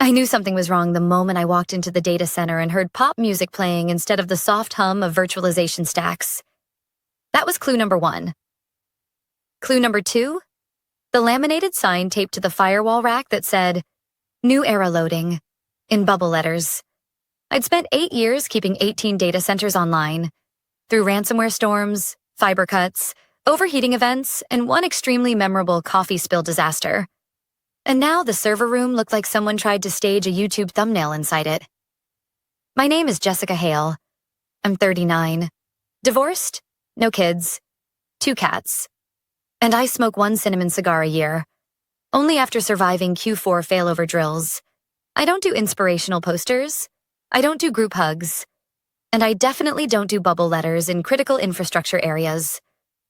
I knew something was wrong the moment I walked into the data center and heard pop music playing instead of the soft hum of virtualization stacks. That was clue number 1. Clue number 2? The laminated sign taped to the firewall rack that said, "New era loading," in bubble letters. I'd spent 8 years keeping 18 data centers online, through ransomware storms, fiber cuts, overheating events, and one extremely memorable coffee spill disaster. And now the server room looked like someone tried to stage a YouTube thumbnail inside it. My name is Jessica Hale. I'm 39. Divorced, no kids, 2 cats. And I smoke 1 cinnamon cigar a year, only after surviving Q4 failover drills. I don't do inspirational posters. I don't do group hugs. And I definitely don't do bubble letters in critical infrastructure areas.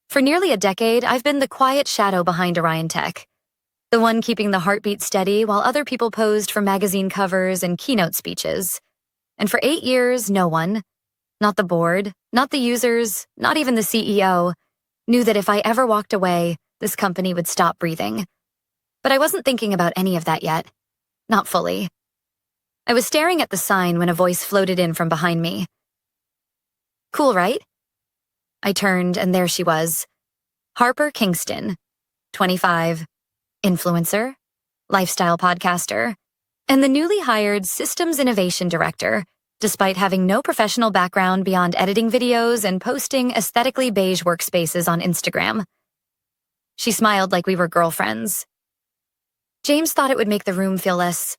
For nearly a decade, I've been the quiet shadow behind Orion Tech, the one keeping the heartbeat steady while other people posed for magazine covers and keynote speeches. And for 8 years, no one, not the board, not the users, not even the CEO, knew that if I ever walked away, this company would stop breathing. But I wasn't thinking about any of that yet. Not fully. I was staring at the sign when a voice floated in from behind me. "Cool, right?" I turned, and there she was. Harper Kingston, 25, influencer, lifestyle podcaster, and the newly hired Systems Innovation Director, despite having no professional background beyond editing videos and posting aesthetically beige workspaces on Instagram. She smiled like we were girlfriends. "James thought it would make the room feel less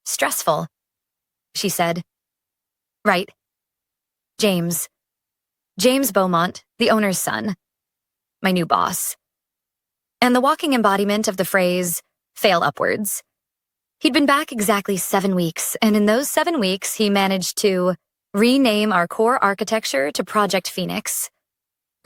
stressful," she said. "Right. James. James Beaumont, the owner's son. My new boss. And the walking embodiment of the phrase, fail upwards. He'd been back exactly 7 weeks, and in those 7 weeks, he managed to rename our core architecture to Project Phoenix,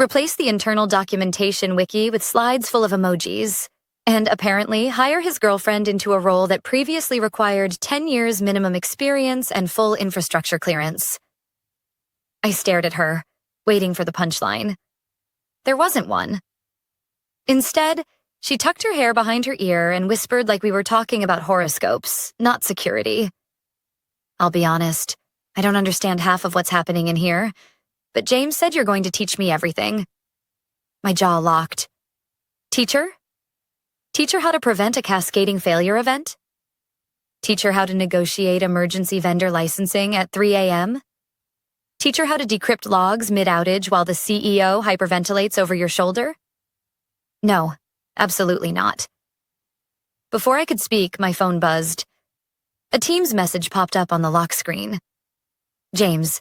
replace the internal documentation wiki with slides full of emojis, and apparently hire his girlfriend into a role that previously required 10 years minimum experience and full infrastructure clearance. I stared at her, waiting for the punchline. There wasn't one. Instead, she tucked her hair behind her ear and whispered like we were talking about horoscopes, not security. "I'll be honest, I don't understand half of what's happening in here, but James said you're going to teach me everything." My jaw locked. Teach her? Teach her how to prevent a cascading failure event? Teach her how to negotiate emergency vendor licensing at 3 a.m.? Teach her how to decrypt logs mid-outage while the CEO hyperventilates over your shoulder? No, absolutely not. Before I could speak, my phone buzzed. A Teams message popped up on the lock screen. "James,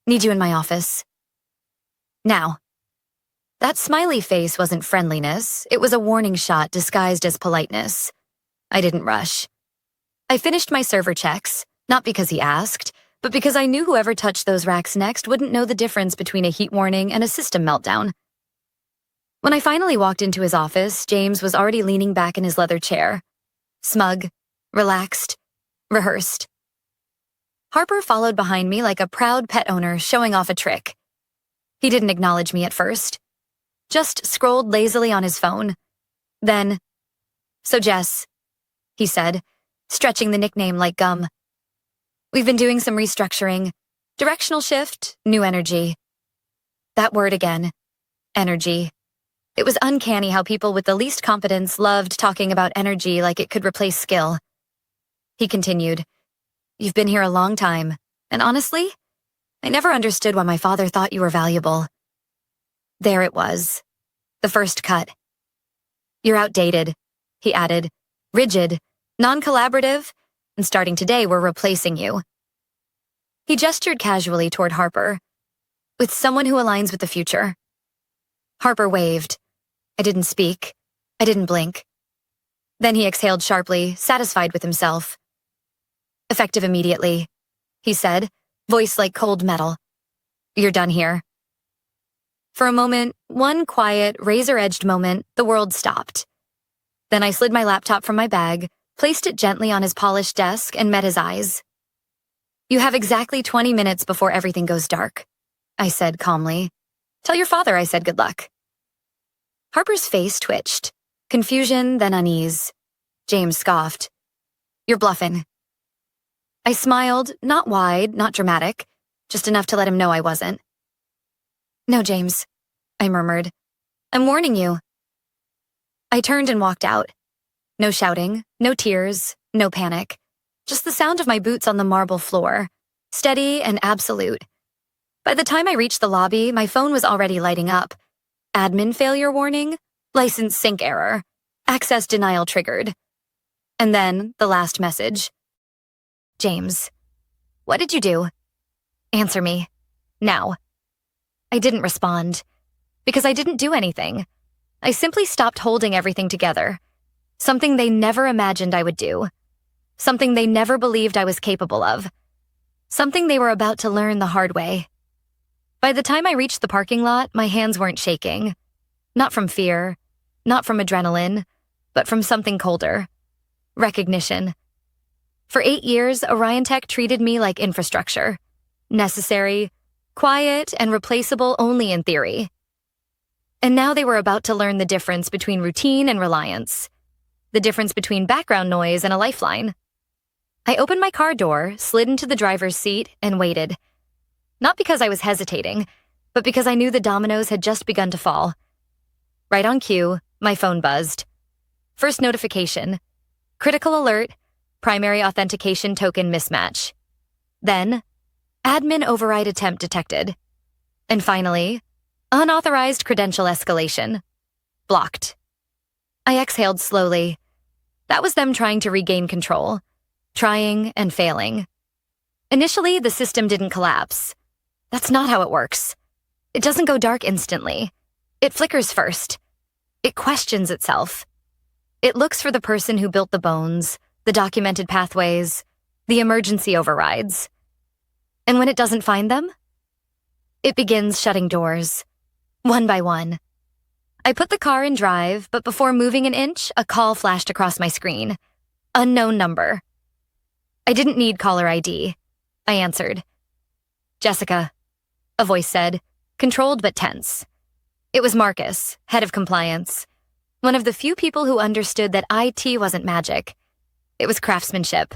need you in my office. Now." That smiley face wasn't friendliness, it was a warning shot disguised as politeness. I didn't rush. I finished my server checks, not because he asked, but because I knew whoever touched those racks next wouldn't know the difference between a heat warning and a system meltdown. When I finally walked into his office, James was already leaning back in his leather chair. Smug, relaxed, rehearsed. Harper followed behind me like a proud pet owner showing off a trick. He didn't acknowledge me at first, just scrolled lazily on his phone. Then, "So Jess," he said, stretching the nickname like gum. "We've been doing some restructuring. Directional shift, new energy." That word again. Energy. It was uncanny how people with the least competence loved talking about energy like it could replace skill. He continued, "You've been here a long time, and honestly, I never understood why my father thought you were valuable." There it was. The first cut. "You're outdated," he added. "Rigid, non-collaborative, and starting today, we're replacing you." He gestured casually toward Harper. "With someone who aligns with the future." Harper waved. I didn't speak. I didn't blink. Then he exhaled sharply, satisfied with himself. "Effective immediately," he said, voice like cold metal. "You're done here." For a moment, one quiet, razor-edged moment, the world stopped. Then I slid my laptop from my bag, placed it gently on his polished desk, and met his eyes. "You have exactly 20 minutes before everything goes dark," I said calmly. "Tell your father I said good luck." Harper's face twitched. Confusion, then unease. James scoffed. You're bluffing. I smiled, not wide, not dramatic, just enough to let him know I wasn't. No, James, I murmured. I'm warning you. I turned and walked out. No shouting, no tears, no panic. Just the sound of my boots on the marble floor, steady and absolute. By the time I reached the lobby, my phone was already lighting up. Admin failure warning, license sync error, access denial triggered. And then the last message. James, what did you do? Answer me. Now. I didn't respond. Because I didn't do anything. I simply stopped holding everything together. Something they never imagined I would do. Something they never believed I was capable of. Something they were about to learn the hard way. By the time I reached the parking lot, my hands weren't shaking. Not from fear, not from adrenaline, but from something colder. Recognition. For 8 years, Orion Tech treated me like infrastructure. Necessary, quiet, and replaceable only in theory. And now they were about to learn the difference between routine and reliance. The difference between background noise and a lifeline. I opened my car door, slid into the driver's seat, and waited. Not because I was hesitating, but because I knew the dominoes had just begun to fall. Right on cue, my phone buzzed. First notification. Critical alert. Primary authentication token mismatch. Then, admin override attempt detected. And finally, unauthorized credential escalation. Blocked. I exhaled slowly. That was them trying to regain control. Trying and failing. Initially, the system didn't collapse. That's not how it works. It doesn't go dark instantly. It flickers first. It questions itself. It looks for the person who built the bones, the documented pathways, the emergency overrides. And when it doesn't find them, it begins shutting doors, one by one. I put the car in drive, but before moving an inch, a call flashed across my screen. Unknown number. I didn't need caller ID. I answered. Jessica, a voice said, controlled but tense. It was Marcus, head of compliance. One of the few people who understood that IT wasn't magic. It was craftsmanship.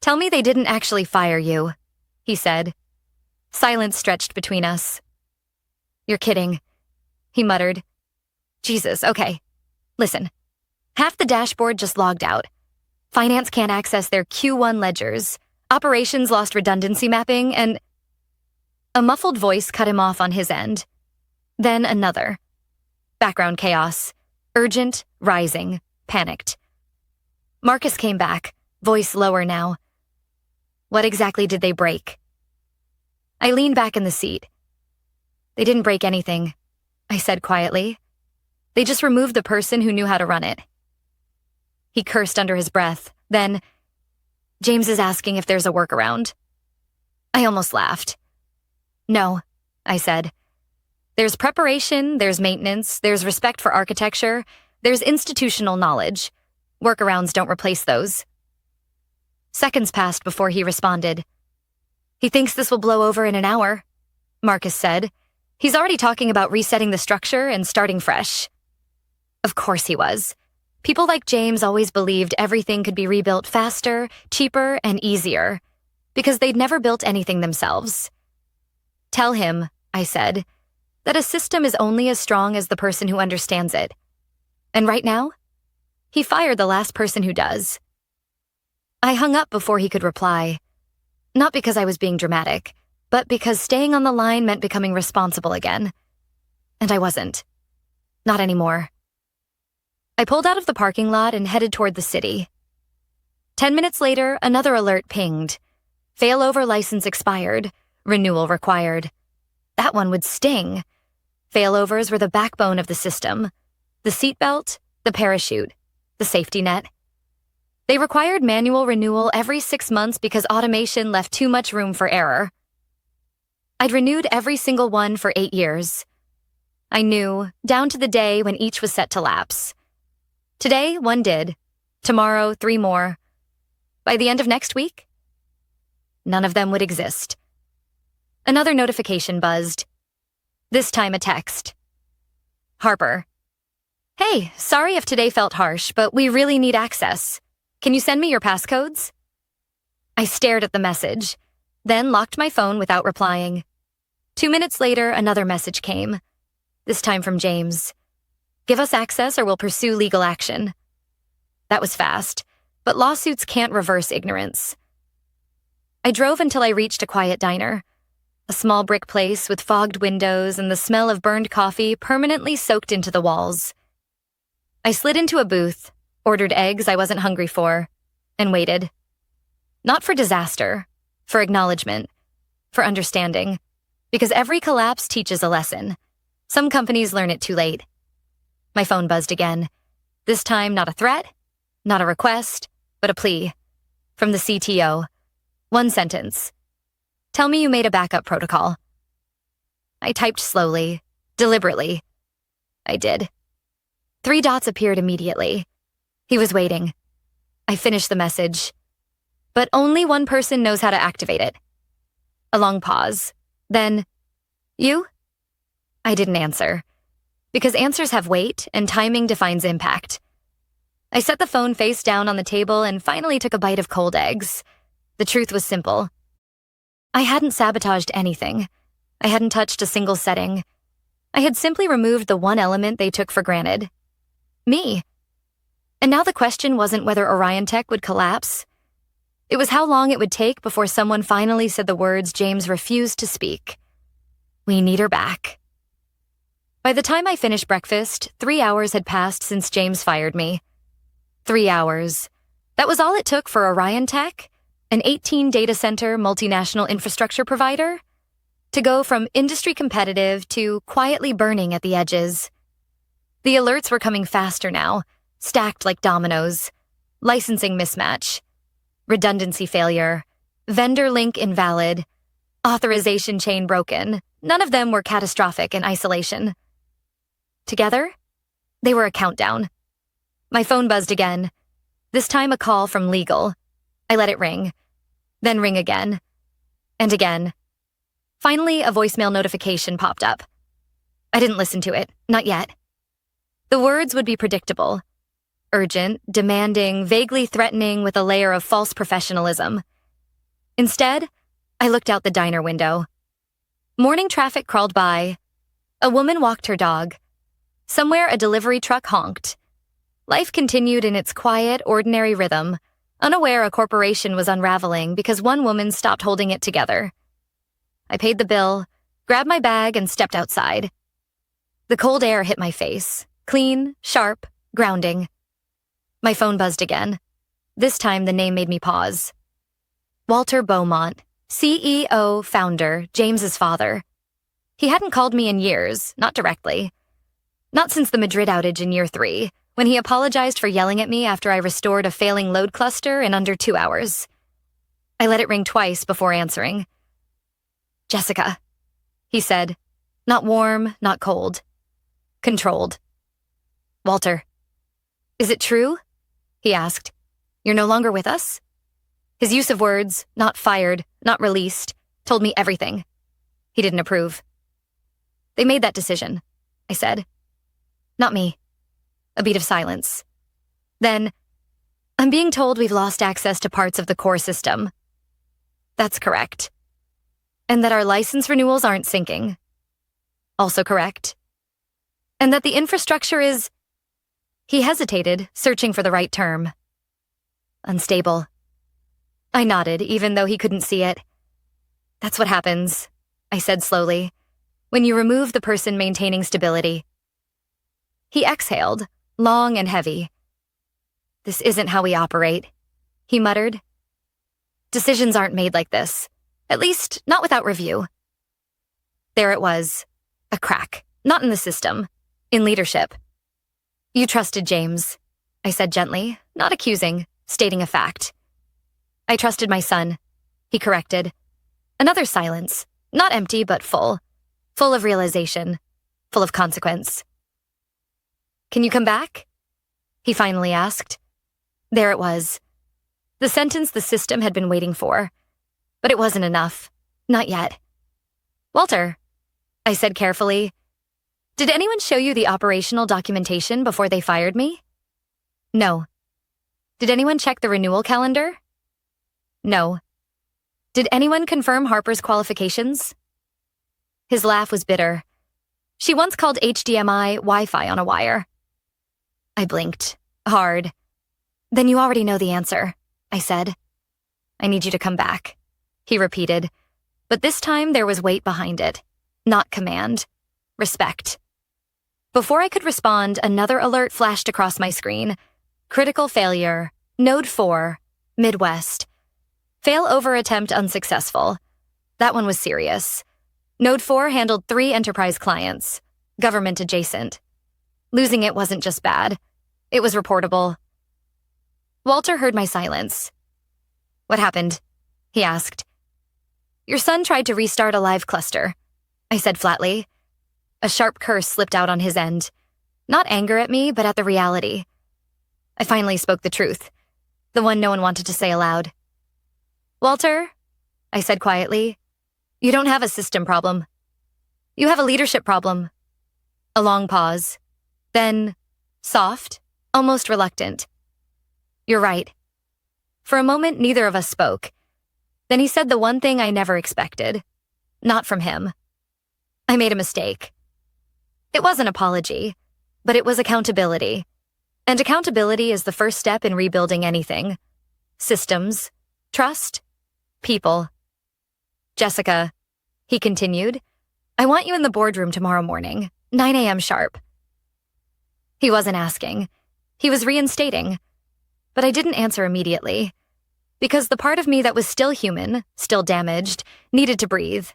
Tell me they didn't actually fire you, he said. Silence stretched between us. You're kidding, he muttered. Jesus, okay. Listen, half the dashboard just logged out. Finance can't access their Q1 ledgers. Operations lost redundancy mapping, and... A muffled voice cut him off on his end. Then another. Background chaos. Urgent, rising, panicked. Marcus came back, voice lower now. What exactly did they break? I leaned back in the seat. They didn't break anything, I said quietly. They just removed the person who knew how to run it. He cursed under his breath, then, James is asking if there's a workaround. I almost laughed. No, I said. There's preparation, there's maintenance, there's respect for architecture, there's institutional knowledge. Workarounds don't replace those. Seconds passed before he responded. He thinks this will blow over in an hour, Marcus said. He's already talking about resetting the structure and starting fresh. Of course he was. People like James always believed everything could be rebuilt faster, cheaper, and easier, because they'd never built anything themselves. Tell him, I said, that a system is only as strong as the person who understands it. And right now, he fired the last person who does. I hung up before he could reply. Not because I was being dramatic, but because staying on the line meant becoming responsible again. And I wasn't. Not anymore. I pulled out of the parking lot and headed toward the city. 10 minutes later, another alert pinged. Failover license expired. Renewal required. That one would sting. Failovers were the backbone of the system. The seatbelt, the parachute, the safety net. They required manual renewal every 6 months because automation left too much room for error. I'd renewed every single one for 8 years. I knew, down to the day when each was set to lapse. Today, one did. Tomorrow, 3 more. By the end of next week, none of them would exist. Another notification buzzed. This time a text. Harper. Hey, sorry if today felt harsh, but we really need access. Can you send me your passcodes? I stared at the message, then locked my phone without replying. 2 minutes later, another message came, this time from James. Give us access or we'll pursue legal action. That was fast, but lawsuits can't reverse ignorance. I drove until I reached a quiet diner, a small brick place with fogged windows and the smell of burned coffee permanently soaked into the walls. I slid into a booth, ordered eggs I wasn't hungry for, and waited. Not for disaster, for acknowledgement, for understanding, because every collapse teaches a lesson. Some companies learn it too late. My phone buzzed again. This time, not a threat, not a request, but a plea. From the CTO. One sentence. Tell me you made a backup protocol. I typed slowly, deliberately. I did. 3 dots appeared immediately. He was waiting. I finished the message. But only one person knows how to activate it. A long pause. Then, you? I didn't answer. Because answers have weight and timing defines impact. I set the phone face down on the table and finally took a bite of cold eggs. The truth was simple. I hadn't sabotaged anything. I hadn't touched a single setting. I had simply removed the one element they took for granted. Me. And now the question wasn't whether Orion Tech would collapse. It was how long it would take before someone finally said the words James refused to speak. We need her back. By the time I finished breakfast, 3 hours had passed since James fired me. 3 hours. That was all it took for Orion Tech, an 18-data center multinational infrastructure provider, to go from industry competitive to quietly burning at the edges. The alerts were coming faster now, stacked like dominoes. Licensing mismatch, redundancy failure, vendor link invalid, authorization chain broken. None of them were catastrophic in isolation. Together, they were a countdown. My phone buzzed again, this time a call from legal. I let it ring, then ring again, and again. Finally, a voicemail notification popped up. I didn't listen to it, not yet. The words would be predictable. Urgent, demanding, vaguely threatening with a layer of false professionalism. Instead, I looked out the diner window. Morning traffic crawled by. A woman walked her dog. Somewhere a delivery truck honked. Life continued in its quiet, ordinary rhythm, unaware a corporation was unraveling because one woman stopped holding it together. I paid the bill, grabbed my bag, and stepped outside. The cold air hit my face, clean, sharp, grounding. My phone buzzed again. This time the name made me pause. Walter Beaumont, CEO, founder, James's father. He hadn't called me in years, not directly. Not since the Madrid outage in year 3, when he apologized for yelling at me after I restored a failing load cluster in under 2 hours. I let it ring twice before answering. Jessica, he said. Not warm, not cold. Controlled. Walter. Is it true? He asked. You're no longer with us? His use of words, not fired, not released, told me everything. He didn't approve. They made that decision, I said. Not me. A beat of silence. Then, I'm being told we've lost access to parts of the core system. That's correct. And that our license renewals aren't syncing. Also correct. And that the infrastructure is... He hesitated, searching for the right term. Unstable. I nodded, even though he couldn't see it. That's what happens, I said slowly, when you remove the person maintaining stability. He exhaled, long and heavy. This isn't how we operate, he muttered. Decisions aren't made like this, at least not without review. There it was, a crack, not in the system, in leadership. You trusted James, I said gently, not accusing, stating a fact. I trusted my son, he corrected. Another silence, not empty but full of realization, full of consequence. Can you come back? He finally asked. There it was. The sentence the system had been waiting for. But it wasn't enough. Not yet. Walter, I said carefully, did anyone show you the operational documentation before they fired me? No. Did anyone check the renewal calendar? No. Did anyone confirm Harper's qualifications? His laugh was bitter. She once called HDMI Wi-Fi on a wire. I blinked. Hard. Then you already know the answer, I said. I need you to come back, he repeated. But this time there was weight behind it. Not command. Respect. Before I could respond, another alert flashed across my screen. Critical failure. Node 4. Midwest. Failover attempt unsuccessful. That one was serious. Node 4 handled 3 enterprise clients. Government adjacent. Losing it wasn't just bad. It was reportable. Walter heard my silence. What happened? He asked. Your son tried to restart a live cluster, I said flatly. A sharp curse slipped out on his end. Not anger at me, but at the reality. I finally spoke the truth, the one no one wanted to say aloud. Walter, I said quietly, you don't have a system problem. You have a leadership problem. A long pause. Then, soft, almost reluctant. You're right. For a moment, neither of us spoke. Then he said the one thing I never expected. Not from him. I made a mistake. It was an apology, but it was accountability. And accountability is the first step in rebuilding anything. Systems, trust, people. Jessica, he continued, I want you in the boardroom tomorrow morning, 9 a.m. sharp. He wasn't asking. He was reinstating. But I didn't answer immediately. Because the part of me that was still human, still damaged, needed to breathe.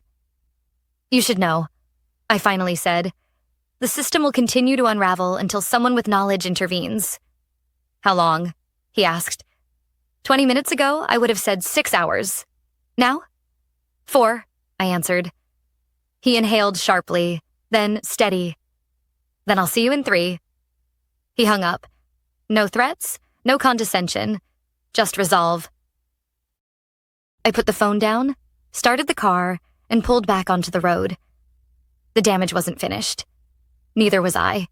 You should know, I finally said. The system will continue to unravel until someone with knowledge intervenes. How long? He asked. 20 minutes ago, I would have said 6 hours. Now? 4, I answered. He inhaled sharply, then steady. Then I'll see you in 3. He hung up. No threats, no condescension, just resolve. I put the phone down, started the car, and pulled back onto the road. The damage wasn't finished. Neither was I.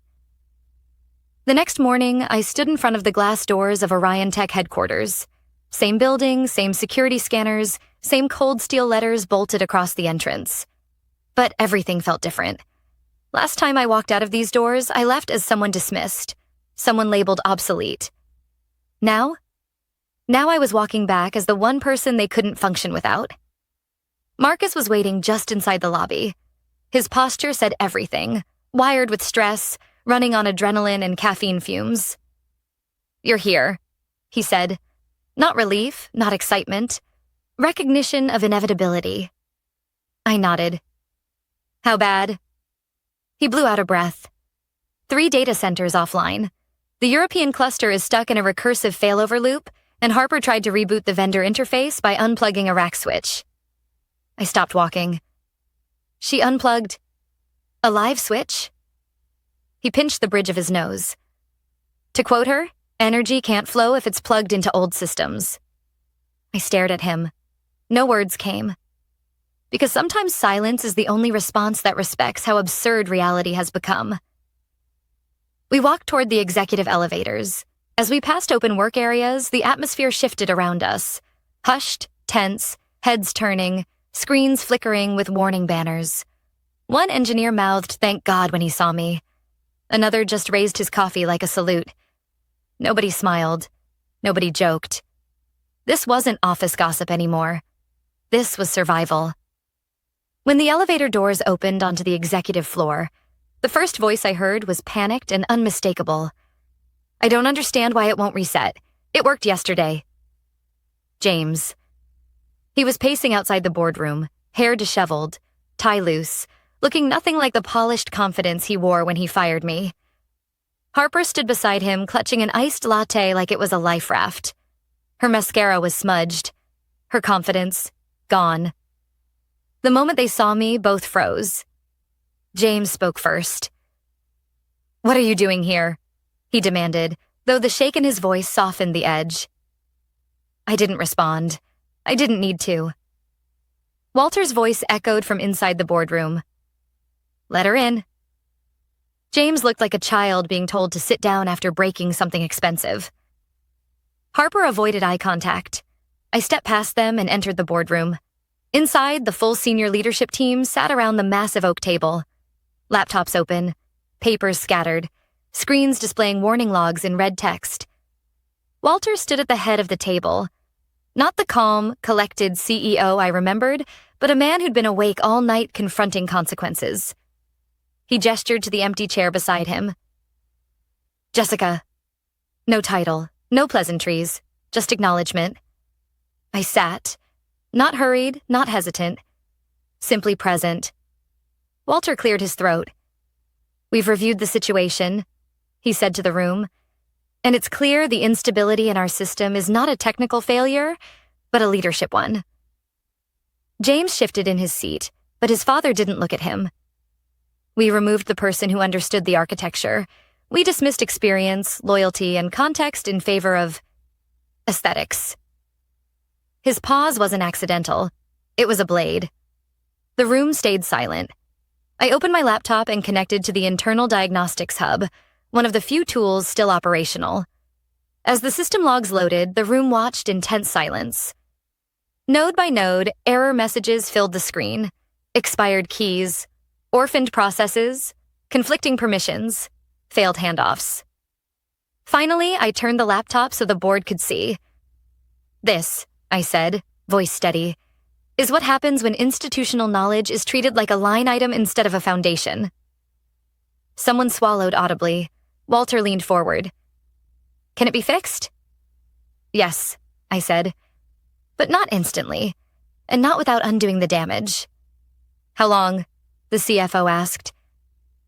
The next morning, I stood in front of the glass doors of Orion Tech headquarters. Same building, same security scanners, same cold steel letters bolted across the entrance. But everything felt different. Last time I walked out of these doors, I left as someone dismissed, someone labeled obsolete. Now I was walking back as the one person they couldn't function without. Marcus was waiting just inside the lobby. His posture said everything, wired with stress, running on adrenaline and caffeine fumes. You're here, he said. Not relief, not excitement. Recognition of inevitability. I nodded. How bad? He blew out a breath. 3 data centers offline. The European cluster is stuck in a recursive failover loop, and Harper tried to reboot the vendor interface by unplugging a rack switch. I stopped walking. She unplugged a live switch? He pinched the bridge of his nose. To quote her, energy can't flow if it's plugged into old systems. I stared at him. No words came. Because sometimes silence is the only response that respects how absurd reality has become. We walked toward the executive elevators. As we passed open work areas, the atmosphere shifted around us. Hushed, tense, heads turning, screens flickering with warning banners. One engineer mouthed thank God when he saw me. Another just raised his coffee like a salute. Nobody smiled. Nobody joked. This wasn't office gossip anymore. This was survival. When the elevator doors opened onto the executive floor, the first voice I heard was panicked and unmistakable. I don't understand why it won't reset. It worked yesterday. James. He was pacing outside the boardroom, hair disheveled, tie loose, looking nothing like the polished confidence he wore when he fired me. Harper stood beside him, clutching an iced latte like it was a life raft. Her mascara was smudged. Her confidence, gone. The moment they saw me, both froze. James spoke first. What are you doing here? He demanded, though the shake in his voice softened the edge. I didn't respond. I didn't need to. Walter's voice echoed from inside the boardroom. Let her in. James looked like a child being told to sit down after breaking something expensive. Harper avoided eye contact. I stepped past them and entered the boardroom. Inside, the full senior leadership team sat around the massive oak table. Laptops open, papers scattered, screens displaying warning logs in red text. Walter stood at the head of the table. Not the calm, collected CEO I remembered, but a man who'd been awake all night confronting consequences. He gestured to the empty chair beside him. Jessica. No title, no pleasantries, just acknowledgement. I sat, not hurried, not hesitant, simply present. Walter cleared his throat. We've reviewed the situation, he said to the room, and it's clear the instability in our system is not a technical failure, but a leadership one. James shifted in his seat, but his father didn't look at him. We removed the person who understood the architecture. We dismissed experience, loyalty, and context in favor of aesthetics. His pause wasn't accidental. It was a blade. The room stayed silent. I opened my laptop and connected to the internal diagnostics hub, one of the few tools still operational. As the system logs loaded, the room watched in tense silence. Node by node, error messages filled the screen. Expired keys, orphaned processes, conflicting permissions, failed handoffs. Finally, I turned the laptop so the board could see. This, I said, voice steady, is what happens when institutional knowledge is treated like a line item instead of a foundation. Someone swallowed audibly. Walter leaned forward. Can it be fixed? Yes, I said, but not instantly, and not without undoing the damage. How long? The CFO asked.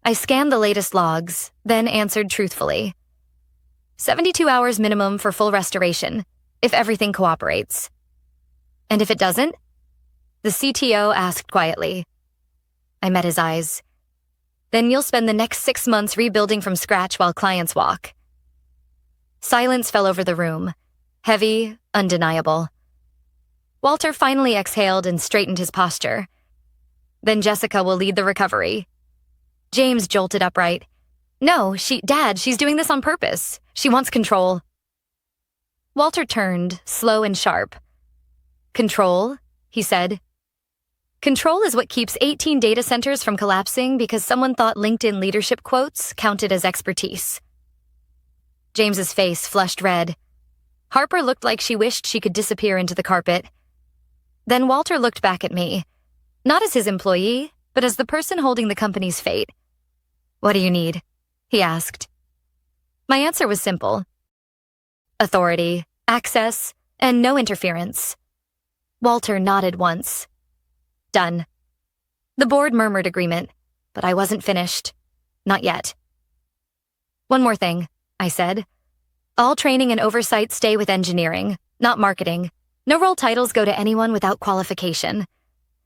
I scanned the latest logs, then answered truthfully. 72 hours minimum for full restoration, if everything cooperates. And if it doesn't? The CTO asked quietly. I met his eyes. Then you'll spend the next 6 months rebuilding from scratch while clients walk. Silence fell over the room, heavy, undeniable. Walter finally exhaled and straightened his posture. Then Jessica will lead the recovery. James jolted upright. No, Dad, she's doing this on purpose. She wants control. Walter turned, slow and sharp. Control, he said. Control is what keeps 18 data centers from collapsing because someone thought LinkedIn leadership quotes counted as expertise. James's face flushed red. Harper looked like she wished she could disappear into the carpet. Then Walter looked back at me, not as his employee, but as the person holding the company's fate. What do you need? He asked. My answer was simple. Authority, access, and no interference. Walter nodded once. Done. The board murmured agreement, but I wasn't finished. Not yet. One more thing, I said. All training and oversight stay with engineering, not marketing. No role titles go to anyone without qualification.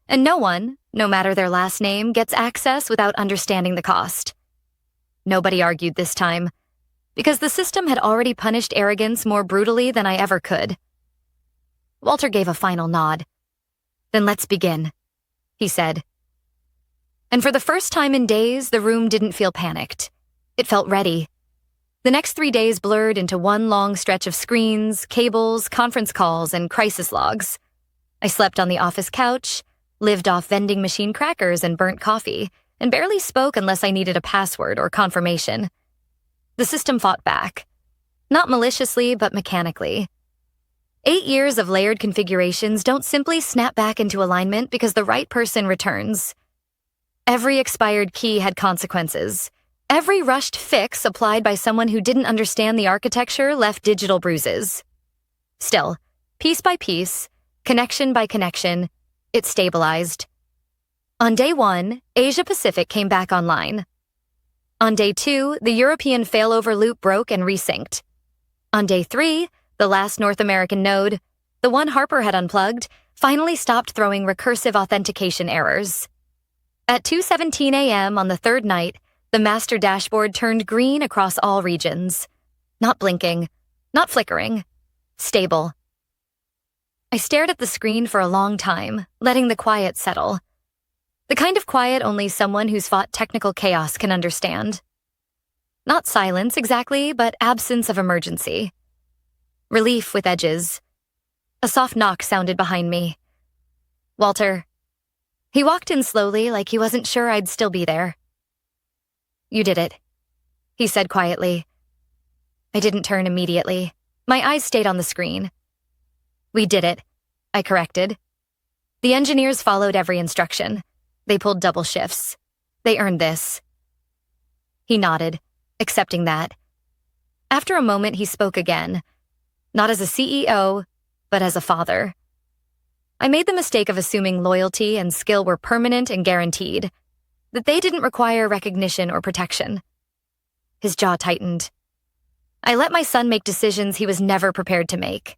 And no one, no matter their last name, gets access without understanding the cost. Nobody argued this time, because the system had already punished arrogance more brutally than I ever could. Walter gave a final nod. Then let's begin, he said. And for the first time in days, the room didn't feel panicked. It felt ready. The next 3 days blurred into one long stretch of screens, cables, conference calls, and crisis logs. I slept on the office couch, lived off vending machine crackers and burnt coffee, and barely spoke unless I needed a password or confirmation. The system fought back. Not maliciously, but mechanically. 8 years of layered configurations don't simply snap back into alignment because the right person returns. Every expired key had consequences. Every rushed fix applied by someone who didn't understand the architecture left digital bruises. Still, piece by piece, connection by connection, it stabilized. On day 1, Asia Pacific came back online. On day 2, the European failover loop broke and resynced. On day 3, the last North American node, the one Harper had unplugged, finally stopped throwing recursive authentication errors. At 2:17 a.m. on the third night, the master dashboard turned green across all regions. Not blinking, not flickering, stable. I stared at the screen for a long time, letting the quiet settle. The kind of quiet only someone who's fought technical chaos can understand. Not silence exactly, but absence of emergency. relief with edges. A soft knock sounded behind me. Walter. He walked in slowly, like he wasn't sure I'd still be there. You did it, he said quietly. I didn't turn immediately. My eyes stayed on the screen. We did it, I corrected. The engineers followed every instruction. They pulled double shifts. They earned this. He nodded, accepting that. After a moment, he spoke again, not as a CEO, but as a father. I made the mistake of assuming loyalty and skill were permanent and guaranteed, that they didn't require recognition or protection. His jaw tightened. I let my son make decisions he was never prepared to make.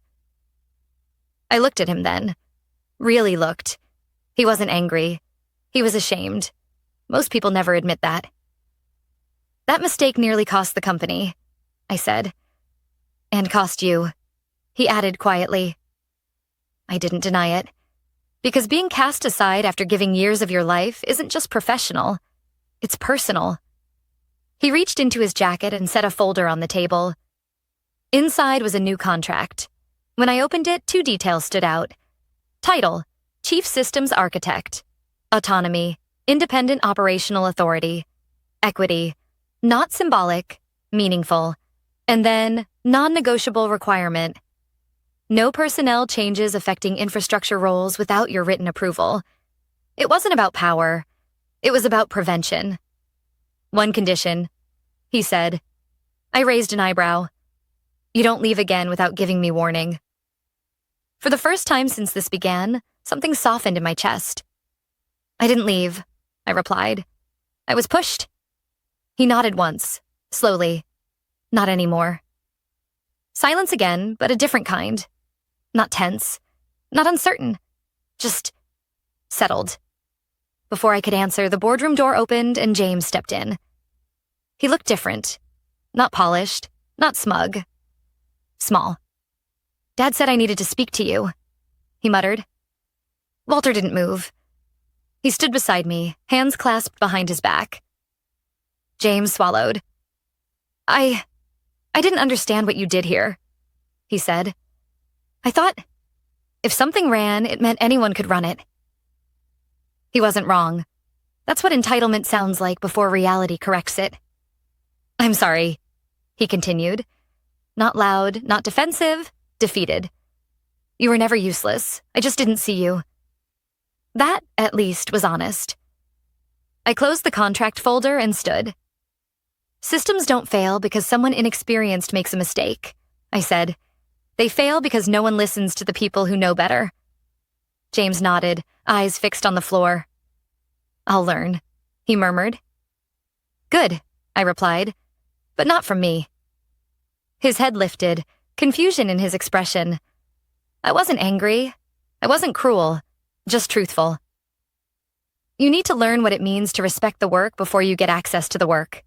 I looked at him then. Really looked. He wasn't angry. He was ashamed. Most people never admit that. That mistake nearly cost the company, I said. And cost you, he added quietly. I didn't deny it. Because being cast aside after giving years of your life isn't just professional. It's personal. He reached into his jacket and set a folder on the table. Inside was a new contract. When I opened it, 2 details stood out. Title, Chief Systems Architect. Autonomy, Independent Operational Authority. Equity, not symbolic, meaningful. And then, non-negotiable requirement. No personnel changes affecting infrastructure roles without your written approval. It wasn't about power. It was about prevention. One condition, he said. I raised an eyebrow. You don't leave again without giving me warning. For the first time since this began, something softened in my chest. I didn't leave, I replied. I was pushed. He nodded once, slowly. Not anymore. Silence again, but a different kind. Not tense, not uncertain, just settled. Before I could answer, the boardroom door opened and James stepped in. He looked different, not polished, not smug, small. Dad said I needed to speak to you, he muttered. Walter didn't move. He stood beside me, hands clasped behind his back. James swallowed. I didn't understand what you did here, he said. I thought if something ran, it meant anyone could run it. He wasn't wrong. That's what entitlement sounds like before reality corrects it. I'm sorry, he continued. Not loud, not defensive, defeated. You were never useless. I just didn't see you. That, at least, was honest. I closed the contract folder and stood. Systems don't fail because someone inexperienced makes a mistake, I said. They fail because no one listens to the people who know better. James nodded, eyes fixed on the floor. I'll learn, he murmured. Good, I replied, but not from me. His head lifted, confusion in his expression. I wasn't angry. I wasn't cruel, just truthful. You need to learn what it means to respect the work before you get access to the work.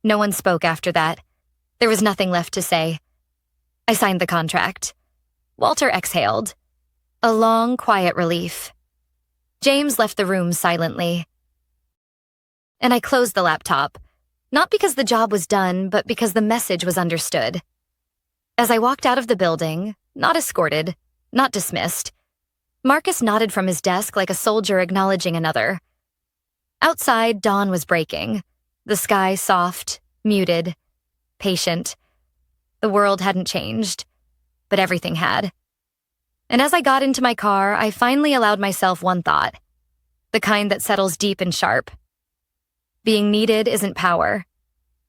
No one spoke after that. There was nothing left to say. I signed the contract. Walter exhaled. A long, quiet relief. James left the room silently. And I closed the laptop, not because the job was done, but because the message was understood. As I walked out of the building, not escorted, not dismissed, Marcus nodded from his desk like a soldier acknowledging another. Outside, dawn was breaking, the sky soft, muted, patient. The world hadn't changed, but everything had. And as I got into my car, I finally allowed myself one thought, the kind that settles deep and sharp. Being needed isn't power.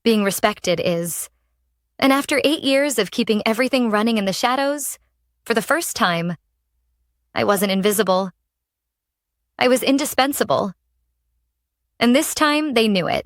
Being respected is. And after 8 years of keeping everything running in the shadows, for the first time, I wasn't invisible. I was indispensable. And this time, they knew it.